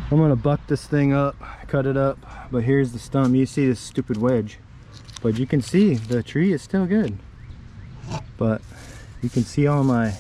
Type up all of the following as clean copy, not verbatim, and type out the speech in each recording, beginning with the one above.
I'm gonna buck this thing up, cut it up, but here's the stump. You see this stupid wedge, but you can see the tree is still good. But you can see all my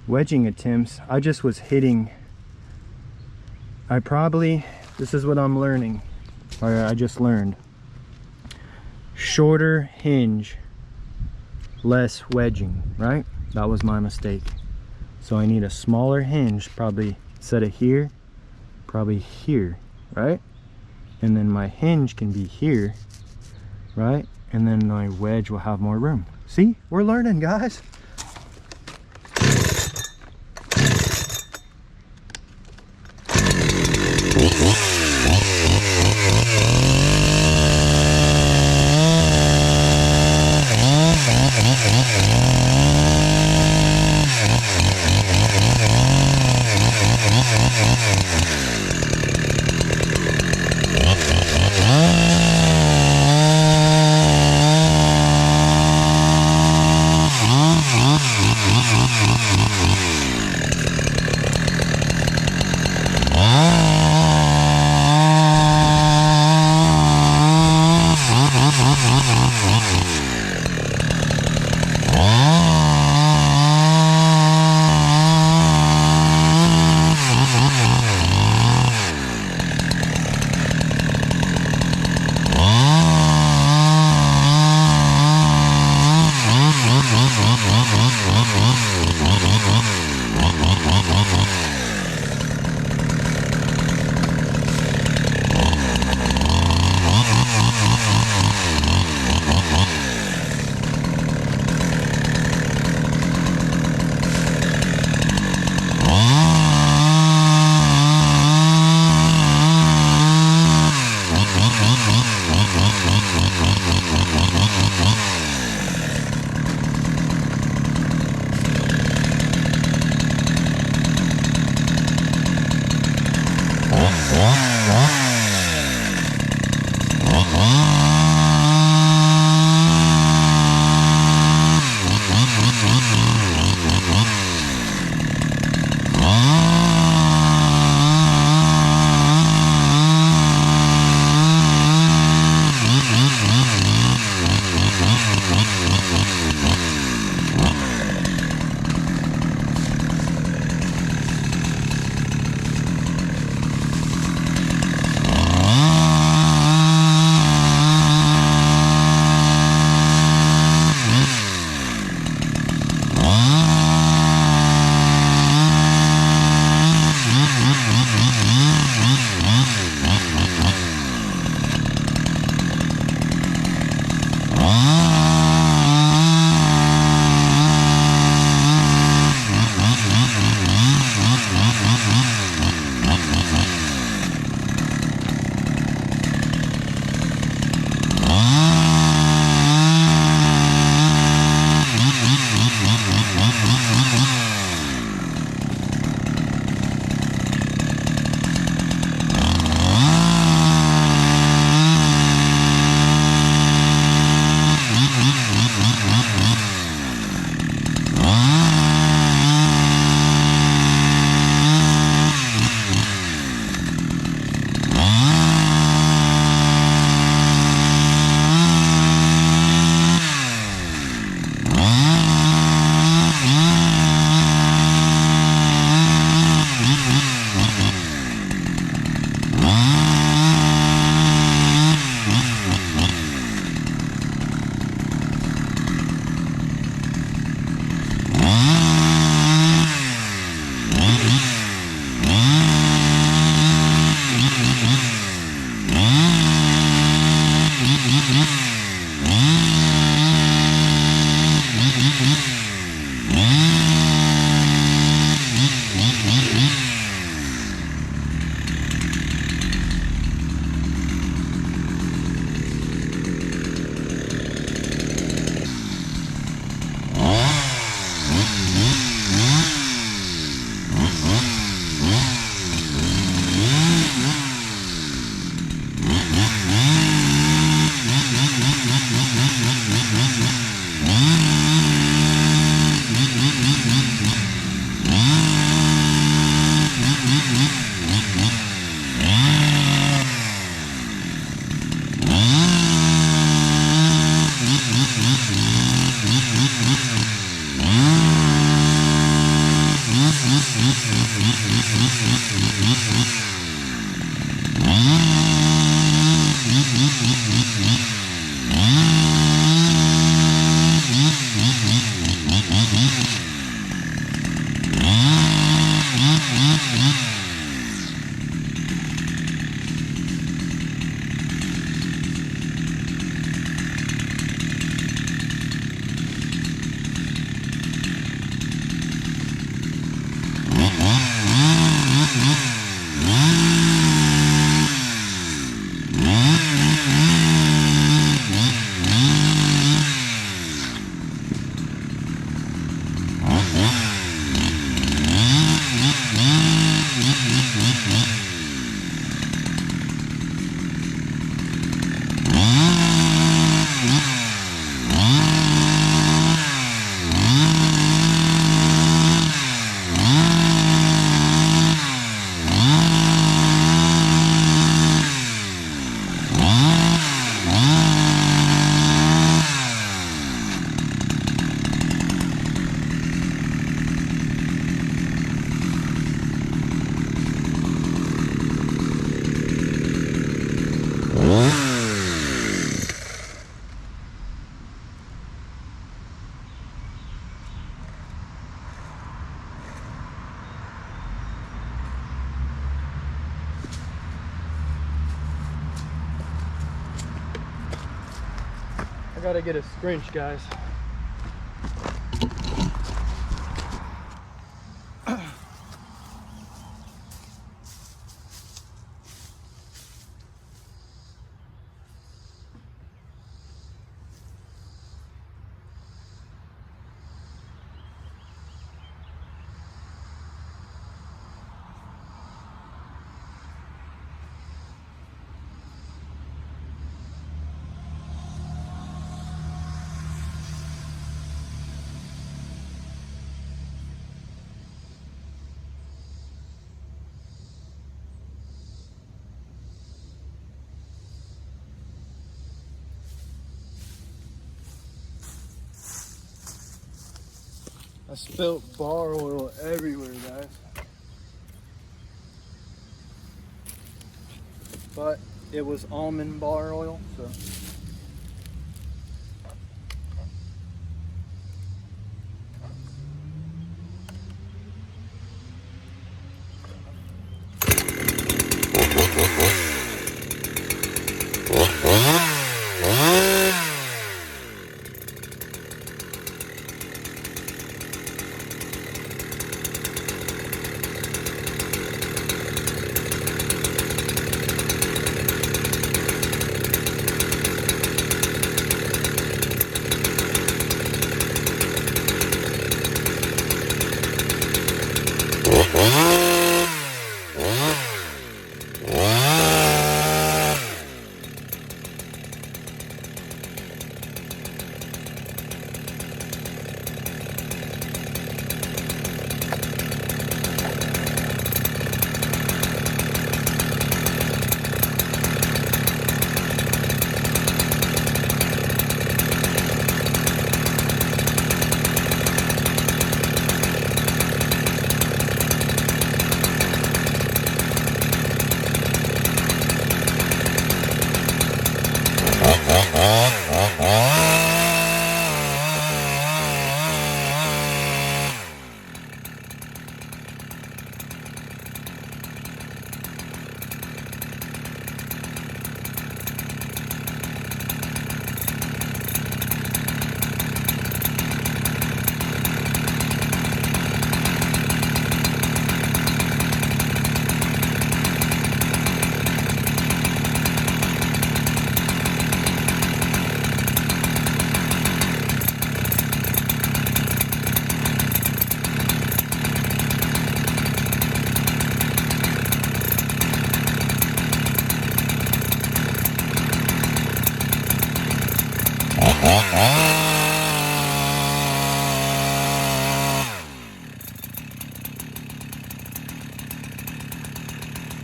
wedging attempts. I just was hitting. This is what I'm learning, or I just learned. Shorter hinge, less wedging, right? That was my mistake. So I need a smaller hinge, probably instead of here, probably here, right? And then my hinge can be here, right? And then my wedge will have more room. See, we're learning, guys. I gotta get a scrunch, guys. I spilled bar oil everywhere, guys. But it was almond bar oil, so.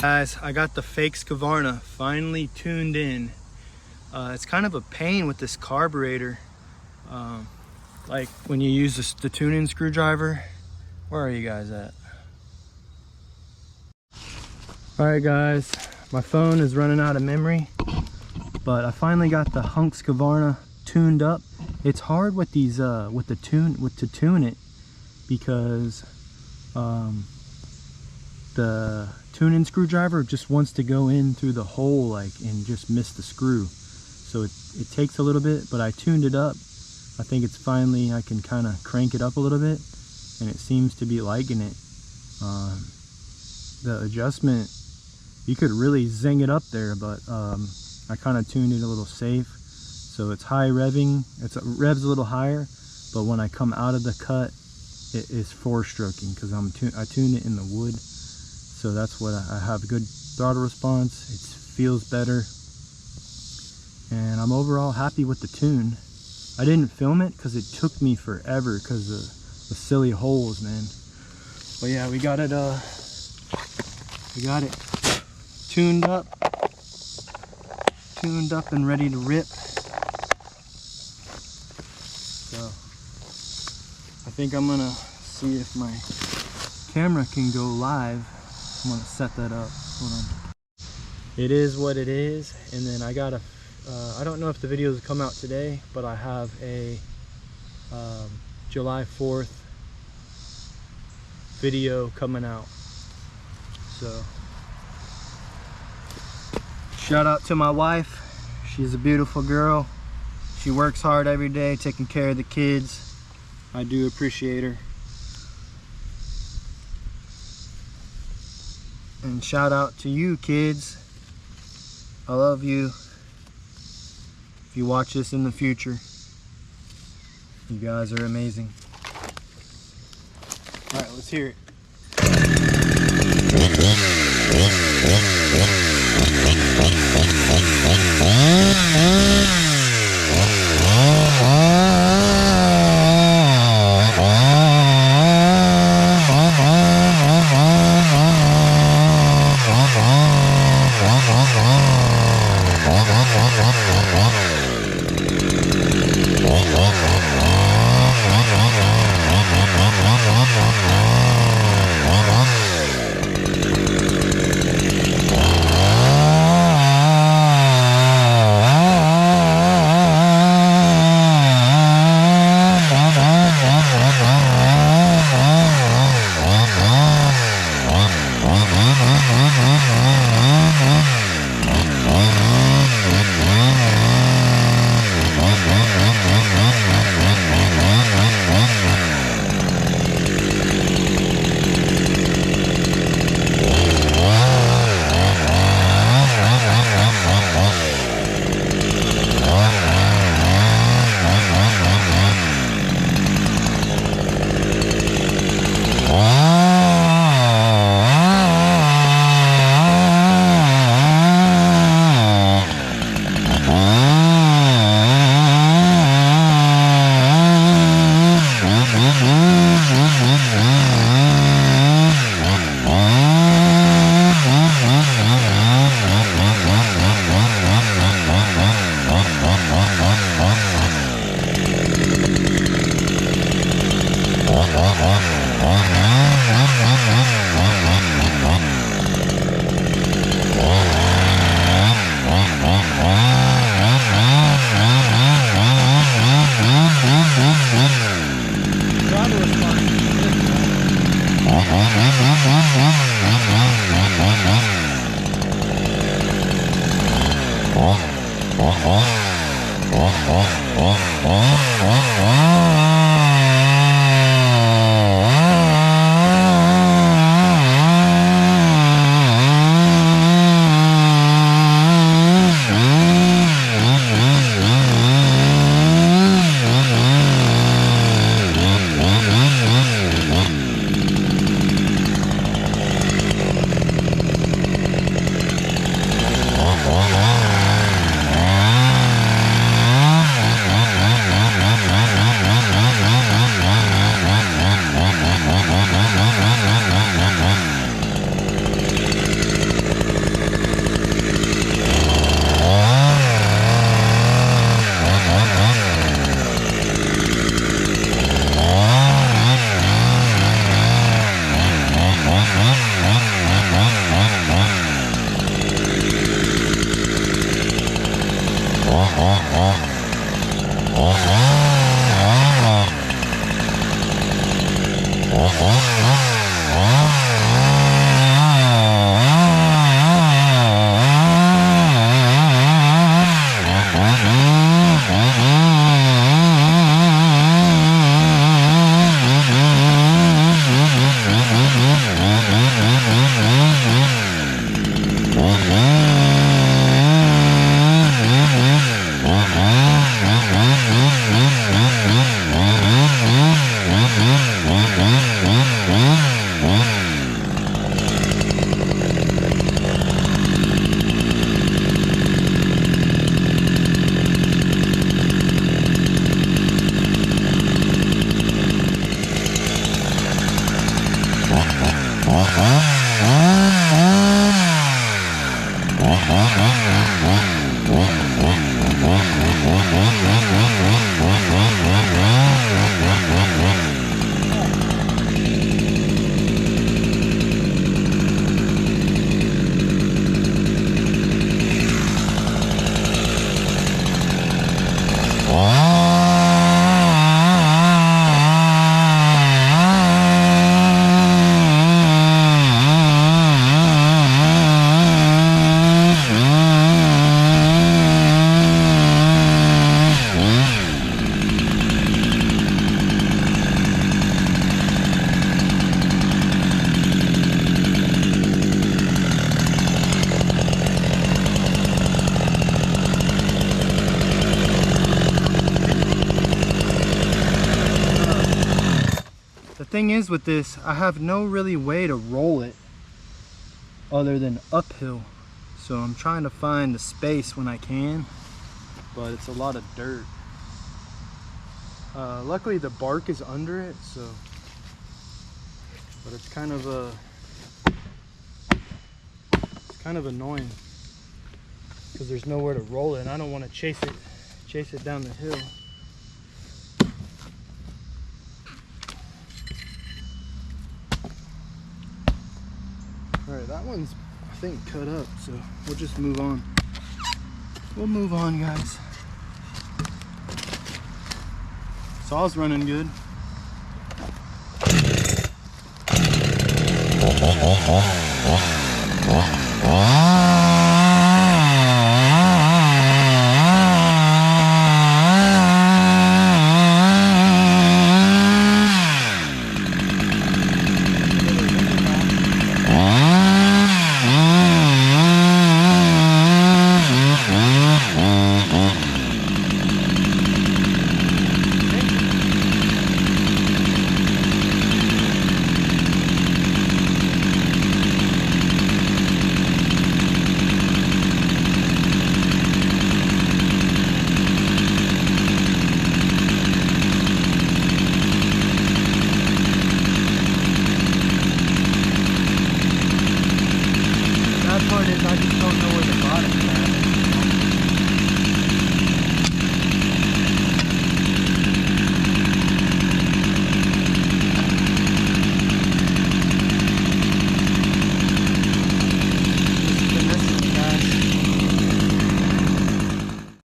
Guys, I got the fake Scavarna finally tuned in. It's kind of a pain with this carburetor. Like when you use the tuning screwdriver. Where are you guys at? Alright guys, my phone is running out of memory, but I finally got the Husqvarna tuned up. It's hard with these to tune it, because the tuning screwdriver just wants to go in through the hole and just miss the screw. So it takes a little bit, but I tuned it up. I think it's finally, I can kind of crank it up a little bit, and it seems to be liking it. The adjustment, you could really zing it up there, but I kind of tuned it a little safe. So it's high revving, revs a little higher, but when I come out of the cut, it is 4-stroking, because I tuned it in the wood. So that's what I have good throttle response. It feels better, and I'm overall happy with the tune. I didn't film it because it took me forever because of the silly holes, man. But yeah, we got it tuned up and ready to rip. So I think I'm gonna see if my camera can go live. I'm gonna set that up. Hold on. It is what it is, and then I got I don't know if the videos come out today, but I have a July 4th video coming out. So shout out to my wife. She's a beautiful girl. She works hard every day taking care of the kids. I do appreciate her. And shout out to you kids. I love you. If you watch this in the future, you guys are amazing. All right, let's hear it. Thing is with this, I have no really way to roll it other than uphill, so I'm trying to find the space when I can, but it's a lot of dirt. Luckily the bark is under it, so, but it's kind of annoying because there's nowhere to roll it and I don't want to chase it down the hill. Alright, that one's, I think, cut up, so we'll just move on. We'll move on, guys. Saw's running good. Part is I just don't know where the bottom is at.